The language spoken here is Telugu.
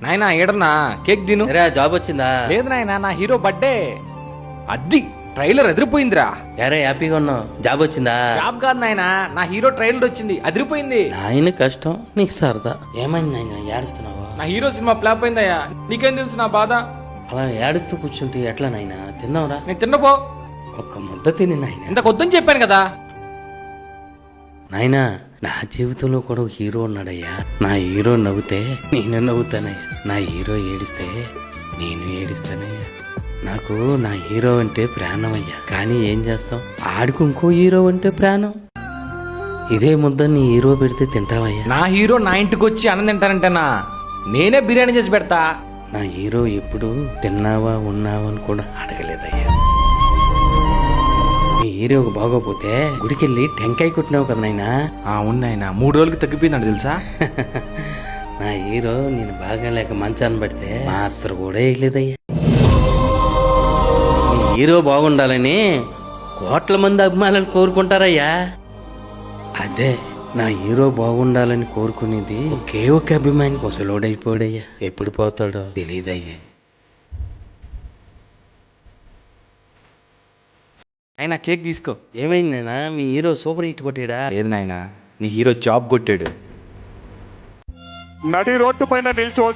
నాయనా ఏడన్నా కేక్ తిను. రా జాబ్ వచ్చిందా? లేదు నాయనా, నా హీరో బర్త్డే. అది ట్రైలర్ అదిరిపోయిందిరా. ఎరా హ్యాపీగా ఉన్నావు? జాబ్ వచ్చిందా? జాబ్ కాదు నాయనా, నా హీరో ట్రైలర్ వచ్చింది, అదిరిపోయింది. నాయన కష్టం నీకు సరదా. ఏమైంది నాయన ఏడుస్తున్నావా? నా హీరో సినిమా ఫ్లాప్ అయిందయ్యా, నీకేం తెలుసు నా బాధ. అలా ఏడుస్తూ కూర్చుంటే ఎట్లా నాయన? తిందాంరా. నేను తిన్నపో. ఒక్క ముద్ద తిని నాయన. ఇంత కొద్దని చెప్పాను కదా. నాయనా నా జీవితంలో కూడా ఒక హీరో ఉన్నాడయ్యా. నా హీరో నవ్వుతే నేను నవ్వుతానయ్యా, నా హీరో ఏడిస్తే నేను ఏడిస్తానయ్యా. నాకు నా హీరో అంటే ప్రాణం అయ్యా. కానీ ఏం చేస్తాం, ఆడికి ఇంకో హీరో అంటే ప్రాణం. ఇదే ముద్ద నీ హీరో పెడితే తింటావయ్యా? నా హీరో నా ఇంటికి వచ్చి అన్నం తింటానంటేనా, నేనే బిర్యానీ చేసి పెడతా. నా హీరో ఎప్పుడు తిన్నావా ఉన్నావా అని కూడా అడగలేదయ్యా. మీ హీరోకి బాగోపోతే గుడికెళ్ళి టెంకాయ కొట్టినావు కదా నాయనా? ఉన్నాయన 3 రోజులకి తగ్గిపోయిందంట తెలుసా. నా హీరో నేను బాగా లేక మంచాన్ని పడితే మాత్రం కూడా వేయలేదయ్యా. మీ హీరో బాగుండాలని కోట్ల మంది అభిమానులు కోరుకుంటారయ్యా. అదే నా హీరో బాగుండాలని కోరుకునేది ఒకే ఒక అభిమాని. ముసలోడైపోడయ్యా, ఎప్పుడు పోతాడో తెలియదయ్యా. అయినా కేక్ తీసుకో. ఏమైందైనా మీ హీరో సూపర్ హిట్ కొట్టాడా? లేదు నాయనా, నీ హీరో జాబ్ కొట్టాడు. నడి రోడ్డు పైన నిల్చోవలసిన